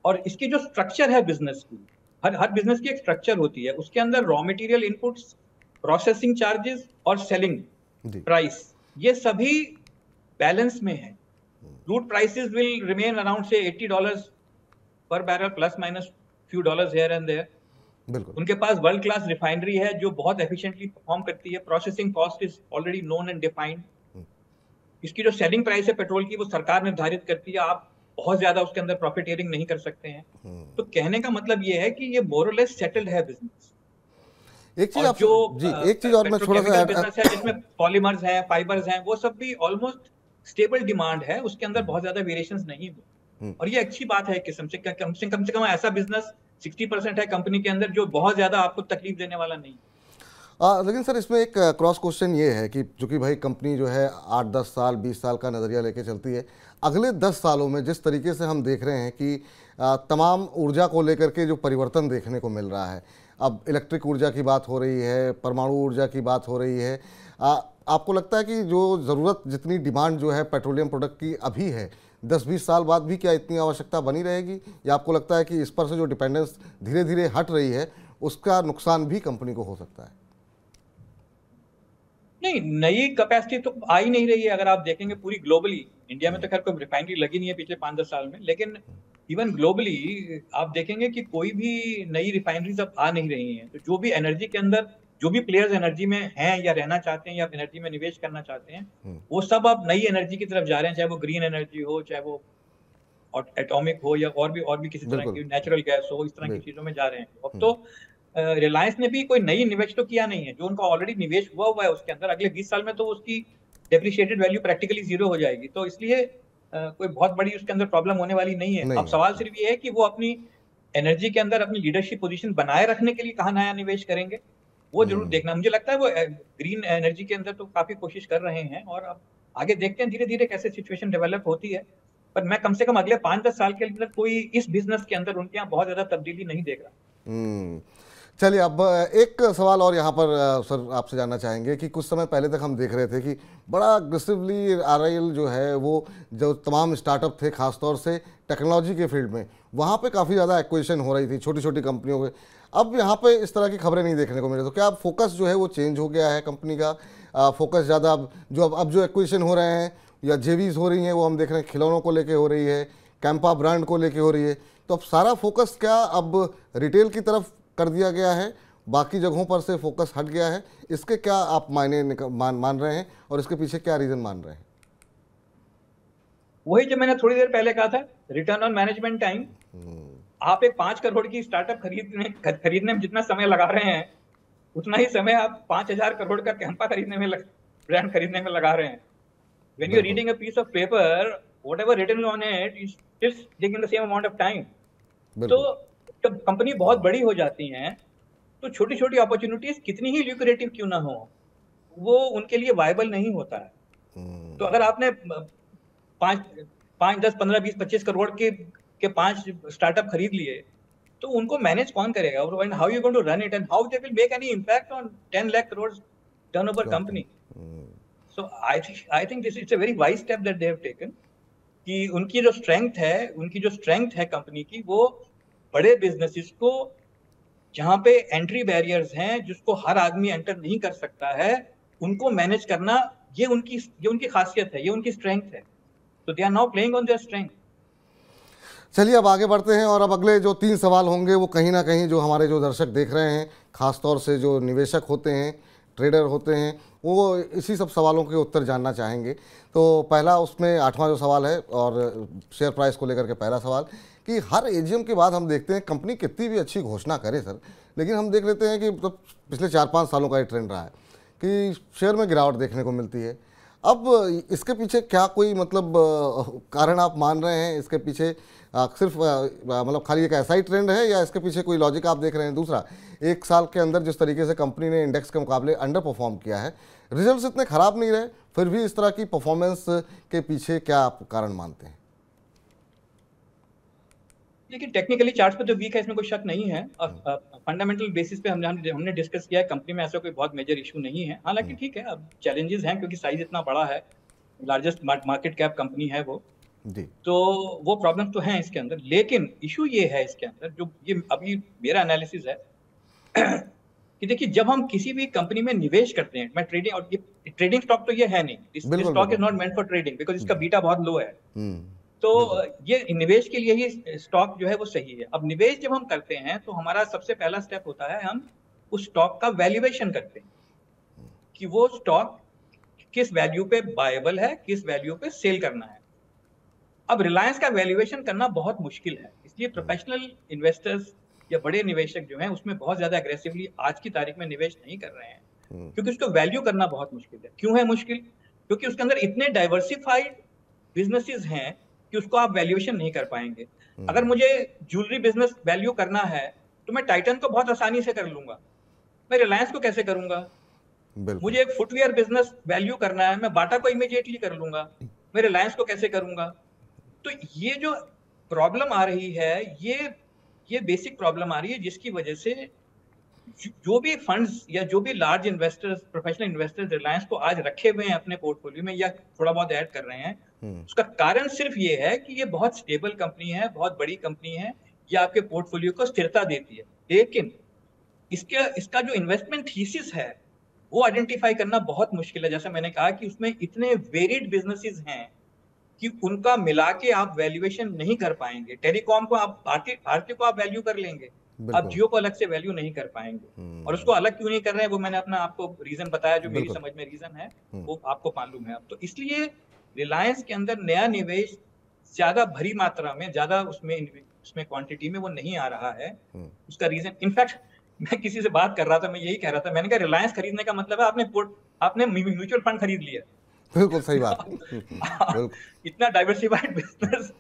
और इसकी जो स्ट्रक्चर है बिजनेस की, हर बिजनेस की एक स्ट्रक्चर होती है, उसके अंदर raw material inputs, processing charges और सेलिंग प्राइस, ये सभी बैलेंस में है। Crude prices will remain around से $80 per barrel, plus minus few dollars here and there. बिल्कुल। उनके पास वर्ल्ड क्लास रिफाइनरी है जो बहुत एफिशिएंटली परफॉर्म करती है। Processing cost is already known and defined. इसकी जो सेलिंग प्राइस है पेट्रोल की, वो सरकार निर्धारित करती है, आप बहुत ज्यादा उसके अंदर प्रॉफिटियरिंग नहीं कर सकते हैं। तो कहने का मतलब ये है कि ये मोर और लेस सेटल्ड है बिजनेस। एक चीज और मैं थोड़ा सा बिजनेस है जिसमें पॉलीमर्स हैं, फाइबर्स हैं, वो सब भी ऑलमोस्ट स्टेबल डिमांड है, उसके अंदर बहुत ज्यादा वेरिएशंस नहीं हुए। और ये अच्छी बात है किस्म से, कम से कम ऐसा बिजनेस 60% है कंपनी के अंदर जो बहुत ज्यादा आपको तकलीफ देने वाला नहीं। लेकिन सर इसमें एक क्रॉस क्वेश्चन ये है कि जो कि भाई कंपनी जो है 8-10 साल 20 साल का नज़रिया लेके चलती है, अगले 10 सालों में जिस तरीके से हम देख रहे हैं कि तमाम ऊर्जा को लेकर के जो परिवर्तन देखने को मिल रहा है, अब इलेक्ट्रिक ऊर्जा की बात हो रही है, परमाणु ऊर्जा की बात हो रही है, आपको लगता है कि जो ज़रूरत, जितनी डिमांड जो है पेट्रोलियम प्रोडक्ट की अभी है, 10-20 साल बाद भी क्या इतनी आवश्यकता बनी रहेगी? या आपको लगता है कि इस पर से जो डिपेंडेंस धीरे धीरे हट रही है उसका नुकसान भी कंपनी को हो सकता है? नहीं, नई कैपेसिटी तो आ ही नहीं रही है। अगर आप देखेंगे पूरी ग्लोबली, इंडिया में तो खैर कोई रिफाइनरी लगी नहीं है पिछले 5-10 साल में, लेकिन इवन ग्लोबली आप देखेंगे कि कोई भी नई रिफाइनरीज अब आ नहीं रही हैं। तो जो भी एनर्जी के अंदर, जो भी प्लेयर्स एनर्जी में हैं या रहना चाहते हैं या एनर्जी में निवेश करना चाहते हैं, वो सब अब नई एनर्जी की तरफ जा रहे हैं, चाहे वो ग्रीन एनर्जी हो, चाहे वो एटॉमिक हो, या और भी किसी तरह की नेचुरल गैस हो, इस तरह की चीजों में जा रहे हैं। अब तो रिलायंस ने भी कोई नई निवेश तो किया नहीं है, जो उनका ऑलरेडी निवेश हुआ है उसके अंदर अगले 20 साल में तो उसकी डेप्रिशिएटेड वैल्यू प्रैक्टिकली जीरो हो जाएगी। तो इसलिए कोई बहुत बड़ी उसके अंदर प्रॉब्लम होने वाली नहीं है। अब सवाल सिर्फ ये है कि वो अपनी एनर्जी के अंदर अपनी लीडरशिप पोजीशन बनाए रखने के लिए कहाँ नया निवेश करेंगे, वो जरूर देखना। मुझे लगता है वो ग्रीन एनर्जी के अंदर तो काफी कोशिश कर रहे हैं, और अब आगे देखते हैं धीरे धीरे कैसे सिचुएशन डेवलप होती है। पर मैं कम से कम अगले 5-10 साल के अंदर कोई इस बिजनेस के अंदर उनके यहाँ बहुत ज्यादा तब्दीली नहीं देख रहा। चलिए, अब एक सवाल और यहाँ पर सर आपसे जानना चाहेंगे कि कुछ समय पहले तक हम देख रहे थे कि बड़ा अग्रेसिवली RIL जो है, वो जो तमाम स्टार्टअप थे खासतौर से टेक्नोलॉजी के फील्ड में, वहाँ पे काफ़ी ज़्यादा एक्विजिशन हो रही थी छोटी छोटी कंपनियों के। अब यहाँ पे इस तरह की खबरें नहीं देखने को मिल रही, तो क्या अब फोकस जो है वो चेंज हो गया है कंपनी का? फोकस ज़्यादा अब जो एक्विजिशन हो रहे हैं या JVs हो रही हैं, वो हम देख रहे हैं खिलौनों को लेके हो रही है, कैंपा ब्रांड को लेके हो रही है, तो अब सारा फोकस क्या अब रिटेल की तरफ कर दिया गया है बाकी जगहों पर से फोकस हट गया है, इसके क्या आप मान रहे हैं और इसके पीछे क्या रीजन मान रहे हैं? वही जो मैंने थोड़ी देर पहले कहा था, रिटर्न ऑन मैनेजमेंट टाइम। आप एक 5 करोड़ की स्टार्टअप खरीदने में जितना समय लगा रहे हैं, उतना ही समय आप 5,000 करोड़ का कैंपा ब्रांड खरीदने में लगा रहे हैं। When you're reading a piece of paper, whatever written on it is still taking the same amount of time. तो जब कंपनी बहुत बड़ी हो जाती हैं, तो छोटी छोटी अपॉर्चुनिटीज कितनी ही ल्यूक्रेटिव क्यों ना हो, वो उनके लिए वायबल नहीं होता है। तो अगर आपने 5, 10, 15, 20, 25 करोड़ के 5 स्टार्टअप खरीद लिए, तो उनको मैनेज कौन करेगा? और how you going to run it and how they will make any impact on 10 lakh crore turnover company? So I think this is a very wise step that they have taken, कि उनकी जो स्ट्रेंथ है company की, वो बड़े businesses को जहां पे एंट्री बैरियर्स हैं, जिसको हर आदमी एंटर नहीं कर सकता है, उनको मैनेज करना, ये उनकी खासियत है, ये उनकी स्ट्रेंथ है। तो they are now playing on their strength. चलिए अब आगे बढ़ते हैं और अब अगले जो 3 सवाल होंगे वो कहीं ना कहीं जो हमारे जो दर्शक देख रहे हैं, खासतौर से जो निवेशक होते हैं, ट्रेडर होते हैं, वो इसी सब सवालों के उत्तर जानना चाहेंगे। तो पहला उसमें 8वां जो सवाल है और शेयर प्राइस को लेकर के पहला सवाल, कि हर एजीएम के बाद हम देखते हैं कंपनी कितनी भी अच्छी घोषणा करे सर, लेकिन हम देख लेते हैं कि मतलब पिछले 4-5 सालों का ये ट्रेंड रहा है कि शेयर में गिरावट देखने को मिलती है। अब इसके पीछे क्या कोई मतलब कारण आप मान रहे हैं? इसके पीछे सिर्फ मतलब खाली एक ऐसा ही ट्रेंड है या इसके पीछे कोई लॉजिक आप देख रहे हैं? दूसरा, 1 साल के अंदर जिस तरीके से कंपनी ने इंडेक्स के मुकाबले अंडर परफॉर्म किया है, रिजल्ट्स इतने खराब नहीं रहे, फिर भी इस तरह की परफॉर्मेंस के पीछे क्या आप कारण मानते हैं? लेकिन टेक्निकली चार्ट्स पे तो वीक है, इसमें कोई शक नहीं है। और फंडामेंटल बेसिस पे हमने डिस्कस किया है, कंपनी में ऐसा कोई बहुत मेजर इशू नहीं है। हालांकि ठीक है, अब चैलेंजेस हैं क्योंकि साइज इतना बड़ा है, लार्जेस्ट मार्केट कैप कंपनी है वो जी, तो वो प्रॉब्लम तो है इसके अंदर। लेकिन इशू ये है इसके अंदर, जो ये अभी मेरा एनालिसिस है कि देखिए, जब हम किसी भी कंपनी में निवेश करते हैं, मैं ट्रेडिंग, और ये ट्रेडिंग स्टॉक तो ये है नहीं, this stock is not meant for trading because इसका बीटा बहुत लो है। तो ये निवेश के लिए ही स्टॉक जो है वो सही है। अब निवेश जब हम करते हैं तो हमारा सबसे पहला स्टेप होता है, हम उस स्टॉक का वैल्यूएशन करते हैं कि वो स्टॉक किस वैल्यू पे बायबल है, किस वैल्यू पे सेल करना है। अब रिलायंस का वैल्यूएशन करना बहुत मुश्किल है, इसलिए प्रोफेशनल इन्वेस्टर्स या बड़े निवेशक जो हैं उसमें बहुत ज्यादा एग्रेसिवली आज की तारीख में निवेश नहीं कर रहे हैं, क्योंकि उसको वैल्यू करना बहुत मुश्किल है। क्यों है मुश्किल? क्योंकि उसके अंदर इतने डाइवर्सिफाइड बिजनेसेस हैं कि उसको आप वैल्यूएशन नहीं कर पाएंगे। अगर मुझे ज्वेलरी बिजनेस वैल्यू करना है तो मैं टाइटन को बहुत आसानी से कर लूंगा, मैं रिलायंस को कैसे करूंगा? मुझे एक फुटवेयर बिजनेस वैल्यू करना है, मैं बाटा को इमीडिएटली कर लूंगा, मैं रिलायंस को कैसे करूंगा? तो ये जो प्रॉब्लम आ रही है, ये बेसिक प्रॉब्लम आ रही है, जिसकी वजह से जो भी फंड्स या जो भी large investors, professional investors Reliance को आज रखे हुए हैं अपने पोर्टफोलियो में या थोड़ा बहुत ऐड कर रहे हैं, उसका कारण सिर्फ ये है कि ये बहुत स्टेबल कंपनी है, बहुत बड़ी कंपनी है, ये आपके पोर्टफोलियो को स्थिरता देती है। लेकिन इसका जो इन्वेस्टमेंट थीसिस है वो आइडेंटिफाई करना बहुत मुश्किल है। जैसा मैंने कहा कि उसमें इतने वेरिड बिजनेसेस हैं कि उनका मिला के आप वैल्यूएशन नहीं कर पाएंगे। टेलीकॉम को आप भारतीय को आप वैल्यू कर लेंगे, आप जियो को अलग से वैल्यू नहीं कर पाएंगे। और उसको अलग क्यों नहीं कर रहे हैं वो मैंने अपना आपको रीजन बताया, जो मेरी समझ में रीजन है वो आपको मालूम है अब। तो इसलिए रिलायंस के अंदर नया निवेश ज्यादा भरी मात्रा में, ज्यादा उसमें क्वांटिटी में वो नहीं आ रहा है। उसका रीजन, इनफैक्ट मैं किसी से बात कर रहा था, मैं यही कह रहा था, मैंने कहा रिलायंस खरीदने का मतलब है आपने म्यूचुअल फंड खरीद लिया। बिल्कुल सही बात। इतना डाइवर्सिफाइड बिजनेस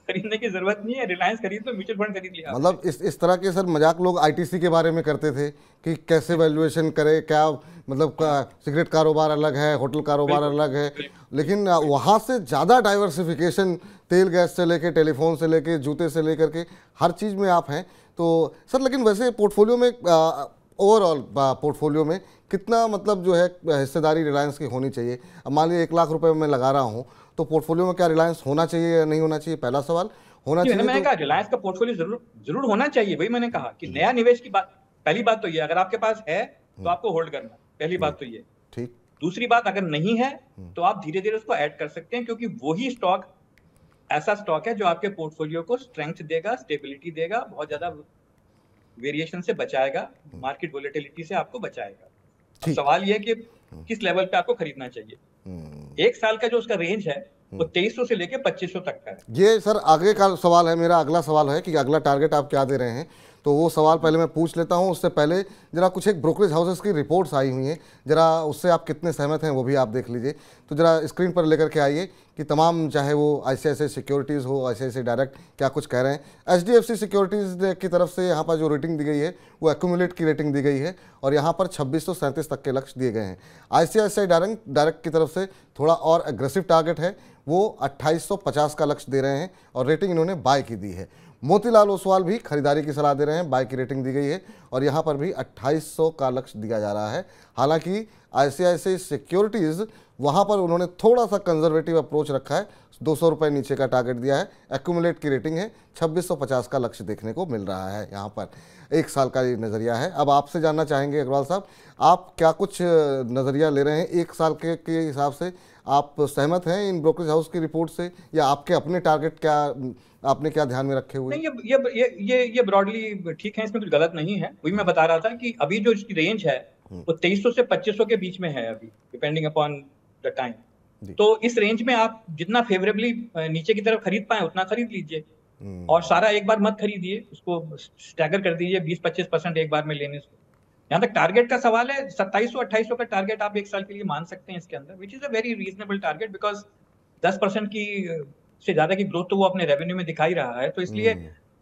खरीदने की जरूरत नहीं है, रिलायंस खरीद लो, म्यूचुअल फंड खरीद लिया। मतलब इस तरह के सर मजाक लोग आईटीसी के बारे में करते थे कि कैसे वैल्यूएशन करे, क्या मतलब सिगरेट कारोबार अलग है, होटल कारोबार अलग है, लेकिन वहाँ से ज़्यादा डाइवर्सिफिकेशन तेल गैस से लेके, टेलीफोन से लेके, जूते से लेकर के हर चीज़ में आप हैं। तो सर लेकिन वैसे पोर्टफोलियो में, ओवरऑल पोर्टफोलियो में कितना मतलब जो है हिस्सेदारी रिलायंस की होनी चाहिए? अब मान लीजिए 1 लाख रुपए में लगा रहा हूँ, तो पोर्टफोलियो में क्या रिलायंस होना चाहिए या नहीं होना चाहिए? पहला सवाल होना चाहिए। मैंने कहा रिलायंस का पोर्टफोलियो जरूर होना चाहिए। वही मैंने कहा कि नया निवेश की बात, पहली बात तो ये, अगर आपके पास है तो आपको होल्ड करना, पहली बात तो ये। ठीक। दूसरी बात, अगर नहीं है तो आप धीरे धीरे उसको ऐड कर सकते हैं, क्योंकि वही स्टॉक ऐसा स्टॉक है जो आपके पोर्टफोलियो को स्ट्रेंथ देगा, स्टेबिलिटी देगा, बहुत ज्यादा वेरिएशन से बचाएगा, मार्केट वोलेटिलिटी से आपको बचाएगा। अब ठीक। सवाल ये है कि किस लेवल पे आपको खरीदना चाहिए। एक साल का जो उसका रेंज है वो 2300 से लेके 2500 तक का है। ये सर आगे का सवाल है, मेरा अगला सवाल है कि अगला टारगेट आप क्या दे रहे हैं, तो वो सवाल पहले मैं पूछ लेता हूं। उससे पहले जरा कुछ एक ब्रोकरेज हाउसेस की रिपोर्ट्स आई हुई हैं, जरा उससे आप कितने सहमत हैं वो भी आप देख लीजिए। तो जरा स्क्रीन पर लेकर के आइए कि तमाम, चाहे वो ICICI सिक्योरिटीज़ हो, ICICI डायरेक्ट, क्या कुछ कह रहे हैं। HDFC सिक्योरिटीज़ की तरफ से यहाँ पर जो रेटिंग दी गई है वो एक्यूमुलेट की रेटिंग दी गई है और यहाँ पर 2637 तक के लक्ष्य दिए गए हैं। ICICI डायरेक्ट की तरफ से थोड़ा और एग्रेसिव टारगेट है, वो 2850 का लक्ष्य दे रहे हैं और रेटिंग इन्होंने बाय की दी है। मोतीलाल ओसवाल भी खरीदारी की सलाह दे रहे हैं, बाय की रेटिंग दी गई है और यहाँ पर भी 2800 का लक्ष्य दिया जा रहा है। हालांकि ICICI सिक्योरिटीज़ वहाँ पर उन्होंने थोड़ा सा कंजर्वेटिव अप्रोच रखा है, 200 रुपये नीचे का टारगेट दिया है। एक्यूमुलेट की रेटिंग है, 2650 का लक्ष्य देखने को मिल रहा है। यहाँ पर एक साल का ये नज़रिया है। अब आपसे जानना चाहेंगे अग्रवाल साहब, आप क्या कुछ नज़रिया ले रहे हैं एक साल के हिसाब से? आप सहमत हैं इन ब्रोकरेज हाउस की रिपोर्ट से, या आपके अपने टारगेट क्या, आपने क्या ध्यान में रखे हुए? नहीं, ये ब्रॉडली ठीक है, इसमें कुछ गलत नहीं है। वही मैं बता रहा था कि अभी जो इसकी रेंज है वो 2300 से 2500 के बीच में है अभी, डिपेंडिंग अपॉन द टाइम। तो इस रेंज में आप जितना फेवरेबली नीचे की तरफ खरीद पाए उतना खरीद लीजिए और सारा एक बार मत खरीदिए, उसको स्टैगर कर दीजिए 20-25% एक बार में लेने से। यहाँ तक टारगेट का सवाल है, 2700-2800 का टारगेट आप एक साल के लिए मान सकते हैं इसके अंदर, which is a very reasonable target, because 10% की से ज्यादा की ग्रोथ तो वो अपने रेवेन्यू में दिखा ही रहा है, तो इसलिए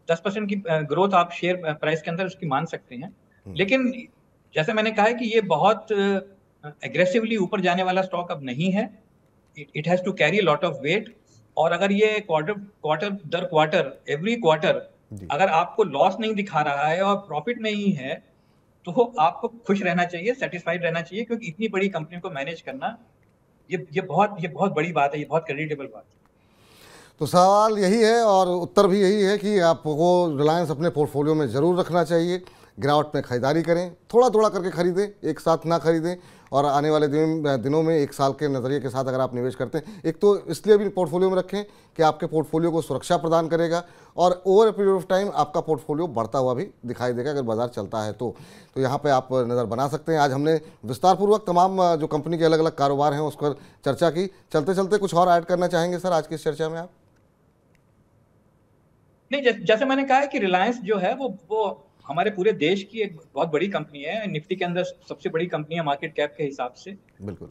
10% की ग्रोथ आप शेयर प्राइस के अंदर उसकी मान सकते हैं। लेकिन जैसे मैंने कहा है कि ये बहुत एग्रेसिवली ऊपर जाने वाला स्टॉक अब नहीं है। It has to carry lot of weight, और अगर ये क्वार्टर दर क्वार्टर, एवरी क्वार्टर अगर आपको लॉस नहीं दिखा रहा है और प्रॉफिट में ही है, तो आपको खुश रहना चाहिए, सेटिस्फाइड रहना चाहिए, क्योंकि इतनी बड़ी कंपनी को मैनेज करना ये बहुत बड़ी बात है, ये बहुत क्रेडिटेबल बात है। तो सवाल यही है और उत्तर भी यही है कि आपको रिलायंस अपने पोर्टफोलियो में ज़रूर रखना चाहिए। गिरावट में खरीदारी करें, थोड़ा थोड़ा करके खरीदें, एक साथ ना खरीदें। और आने वाले दिनों में एक साल के नज़रिए के साथ अगर आप निवेश करते हैं, एक तो इसलिए भी पोर्टफोलियो में रखें कि आपके पोर्टफोलियो को सुरक्षा प्रदान करेगा और over a period of time आपका पोर्टफोलियो बढ़ता हुआ भी दिखाई देगा अगर बाजार चलता है तो यहाँ पे आप नज़र बना सकते हैं। आज हमने विस्तारपूर्वक तमाम जो कंपनी के अलग अलग कारोबार हैं उस पर चर्चा की। चलते चलते कुछ और ऐड करना चाहेंगे सर आज की इस चर्चा में आप? नहीं, जैसे मैंने कहा है कि रिलायंस जो है वो हमारे पूरे देश की एक बहुत बड़ी कंपनी है, निफ्टी के अंदर सबसे बड़ी कंपनी है मार्केट कैप के हिसाब से। बिल्कुल।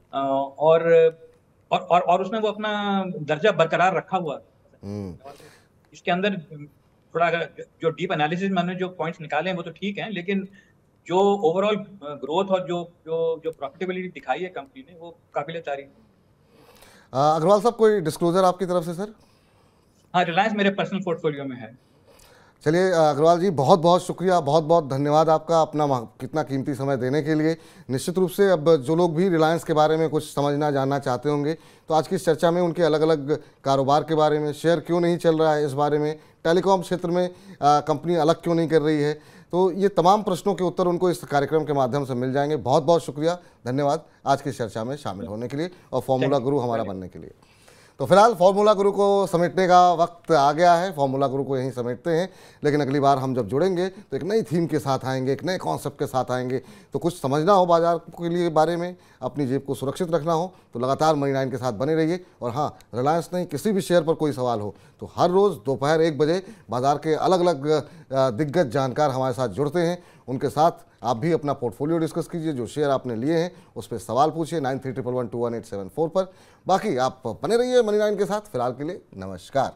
और उसने वो अपना दर्जा बरकरार रखा हुआ। इसके अंदर थोड़ा जो डीप एनालिसिस मैंने जो पॉइंट्स निकाले हैं वो तो ठीक हैं, लेकिन जो ओवरऑल ग्रोथ और जो प्रॉफिटेबिलिटी दिखाई है कंपनी ने वो काबिल तारीफ। अग्रवाल साहब, कोई डिस्क्लोजर आपकी तरफ से सर? हाँ, रिलायंस मेरे पर्सनल पोर्टफोलियो में है। चलिए अग्रवाल जी, बहुत बहुत शुक्रिया, बहुत बहुत धन्यवाद आपका अपना कितना कीमती समय देने के लिए। निश्चित रूप से अब जो लोग भी रिलायंस के बारे में कुछ समझना जानना चाहते होंगे तो आज की इस चर्चा में उनके अलग अलग कारोबार के बारे में, शेयर क्यों नहीं चल रहा है इस बारे में, टेलीकॉम क्षेत्र में कंपनी अलग क्यों नहीं कर रही है, तो ये तमाम प्रश्नों के उत्तर उनको इस कार्यक्रम के माध्यम से मिल जाएंगे। बहुत बहुत शुक्रिया, धन्यवाद आज की इस चर्चा में शामिल होने के लिए और फॉर्मूला गुरु हमारा बनने के लिए। तो फिलहाल फॉर्मूला गुरु को समेटने का वक्त आ गया है, फॉर्मूला गुरु को यहीं समेटते हैं। लेकिन अगली बार हम जब जुड़ेंगे तो एक नई थीम के साथ आएंगे, एक नए कॉन्सेप्ट के साथ आएंगे। तो कुछ समझना हो बाजार के लिए बारे में, अपनी जेब को सुरक्षित रखना हो तो लगातार मनी 9 के साथ बने रहिए। और हाँ, रिलायंस नहीं, किसी भी शेयर पर कोई सवाल हो तो हर रोज़ दोपहर 1 बजे बाजार के अलग अलग दिग्गज जानकार हमारे साथ जुड़ते हैं। उनके साथ आप भी अपना पोर्टफोलियो डिस्कस कीजिए, जो शेयर आपने लिए हैं उस पर सवाल पूछिए 9311211874 पर। बाकी आप बने रहिए मनी 9 के साथ। फिलहाल के लिए नमस्कार।